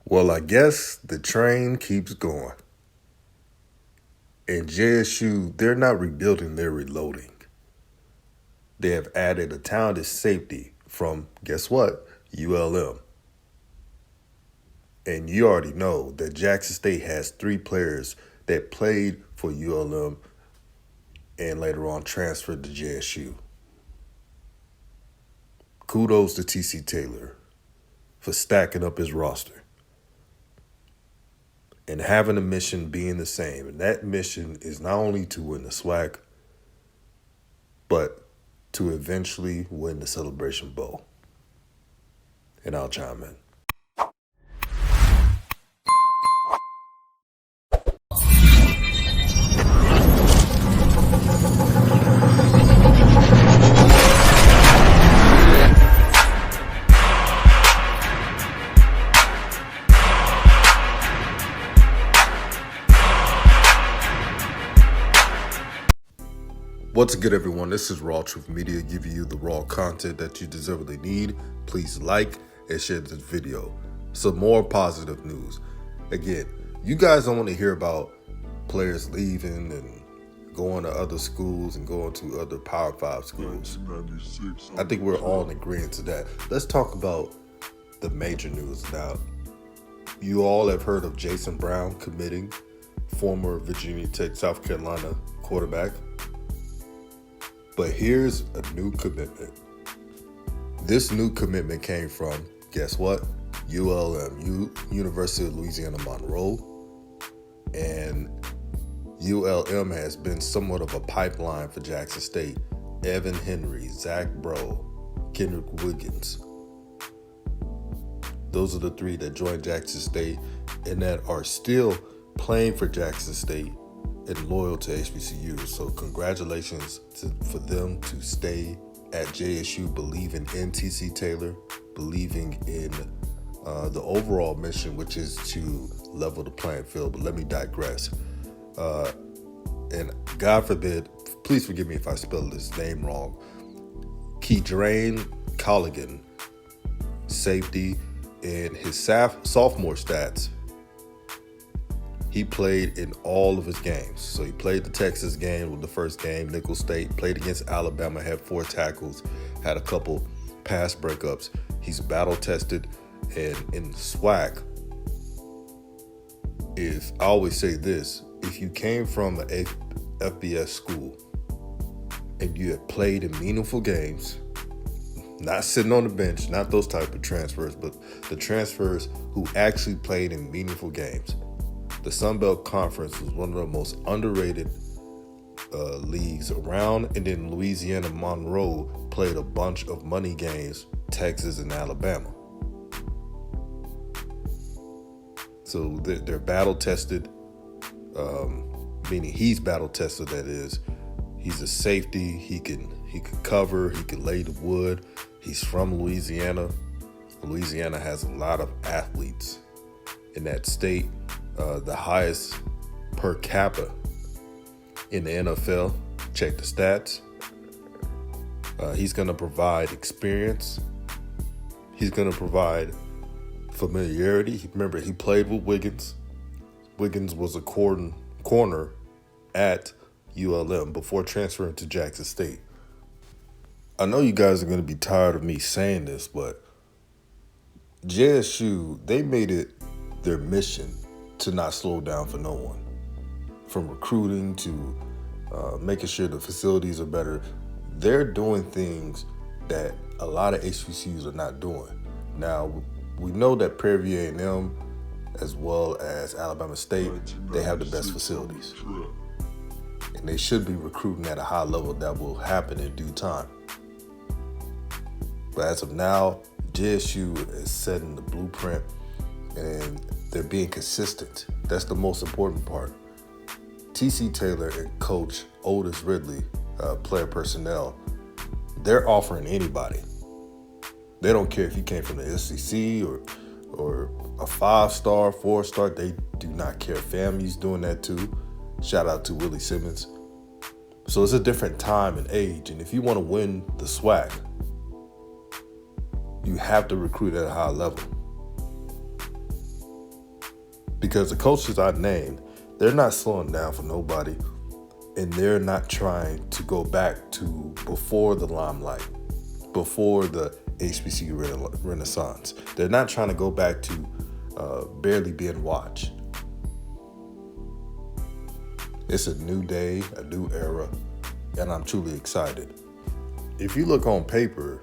Well, I guess the train keeps going. And JSU, they're not rebuilding, they're reloading. They have added a talented safety from, guess what? ULM. And you already know that Jackson State has 3 players that played for ULM and later on transferred to JSU. Kudos to TC Taylor for stacking up his roster and having a mission being the same. And that mission is not only to win the SWAC, but to eventually win the Celebration Bowl. And I'll chime in. What's good, everyone? This is Raw Truth Media, giving you the raw content that you deservedly need. Please like and share this video. Some more positive news. Again, you guys don't want to hear about players leaving and going to other schools and going to other Power 5 schools. I think we're all in agreement to that. Let's talk about the major news now. You all have heard of Jason Brown committing, former Virginia Tech, South Carolina quarterback. But here's a new commitment. This new commitment came from, guess what? ULM, University of Louisiana Monroe. And ULM has been somewhat of a pipeline for Jackson State. Evan Henry, Zach Bro, Kendrick Wiggins. Those are the 3 that joined Jackson State and that are still playing for Jackson State and loyal to HBCU. So congratulations for them to stay at JSU, believing in TC Taylor, believing in the overall mission, which is to level the playing field. But let me digress. And God forbid, please forgive me if I spell this name wrong. Kedrain Colligan, safety, in his sophomore stats, he played in all of his games. So he played the Texas game with the first game, Nicholls State, played against Alabama, had 4 tackles, had a couple pass breakups. He's battle tested, and in the SWAC, I always say this, if you came from an FBS school and you have played in meaningful games, not sitting on the bench, not those type of transfers, but the transfers who actually played in meaningful games. The Sun Belt Conference was one of the most underrated leagues around, and then Louisiana Monroe played a bunch of money games, Texas and Alabama. So they're battle tested, meaning he's battle tested. That is, he's a safety. He can cover. He can lay the wood. He's from Louisiana. Louisiana has a lot of athletes in that state. The highest per capita in the NFL. Check the stats. He's going to provide experience. He's going to provide familiarity. Remember, he played with Wiggins. Wiggins was a corner at ULM before transferring to Jackson State. I know you guys are going to be tired of me saying this, but JSU, they made it their mission to not slow down for no one. From recruiting to making sure the facilities are better, they're doing things that a lot of HBCUs are not doing. Now, we know that Prairie View A&M, as well as Alabama State, they have the best facilities. And they should be recruiting at a high level. That will happen in due time. But as of now, JSU is setting the blueprint and they're being consistent. That's the most important part. TC Taylor and Coach Otis Ridley, player personnel, they're offering anybody. They don't care if you came from the SEC or a 5-star, 4-star. They do not care. FAMU's doing that too. Shout out to Willie Simmons. So it's a different time and age. And if you want to win the SWAC, you have to recruit at a high level. Because the coaches I named, they're not slowing down for nobody, and they're not trying to go back to before the limelight, before the HBCU renaissance. They're not trying to go back to barely being watched. It's a new day, a new era, and I'm truly excited. If you look on paper,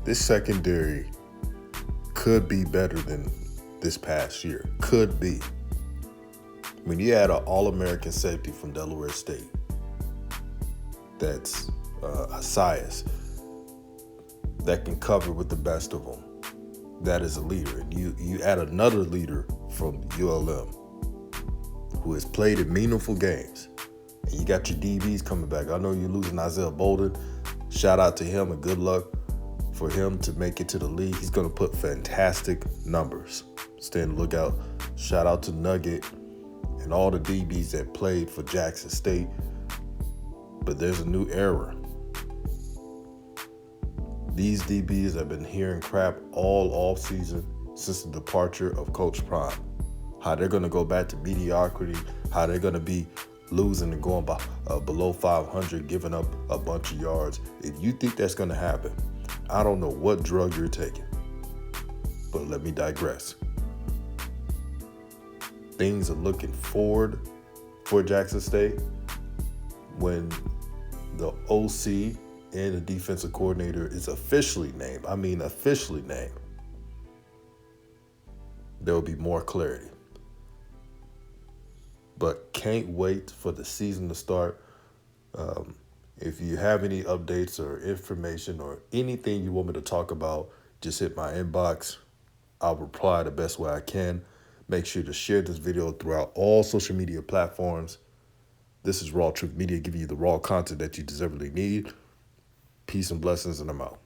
this secondary could be better than this past year. Could be. When you add an All-American safety from Delaware State, that's Asias, that can cover with the best of them, that is a leader. And you add another leader from ULM who has played in meaningful games. And you got your DBs coming back. I know you're losing Isaiah Bolden. Shout out to him and good luck for him to make it to the league. He's going to put fantastic numbers. Stay on the lookout. Shout out to Nugget and all the DBs that played for Jackson State. But there's a new era. These DBs have been hearing crap all offseason since the departure of Coach Prime. How they're going to go back to mediocrity, how they're going to be losing and going below 500, giving up a bunch of yards. If you think that's going to happen, I don't know what drug you're taking. But let me digress. Things are looking forward for Jackson State when the OC and the defensive coordinator is officially named. I mean officially named. There will be more clarity. But can't wait for the season to start. If you have any updates or information or anything you want me to talk about, just hit my inbox. I'll reply the best way I can. Make sure to share this video throughout all social media platforms. This is Raw Truth Media, giving you the raw content that you deservedly need. Peace and blessings, and I'm out.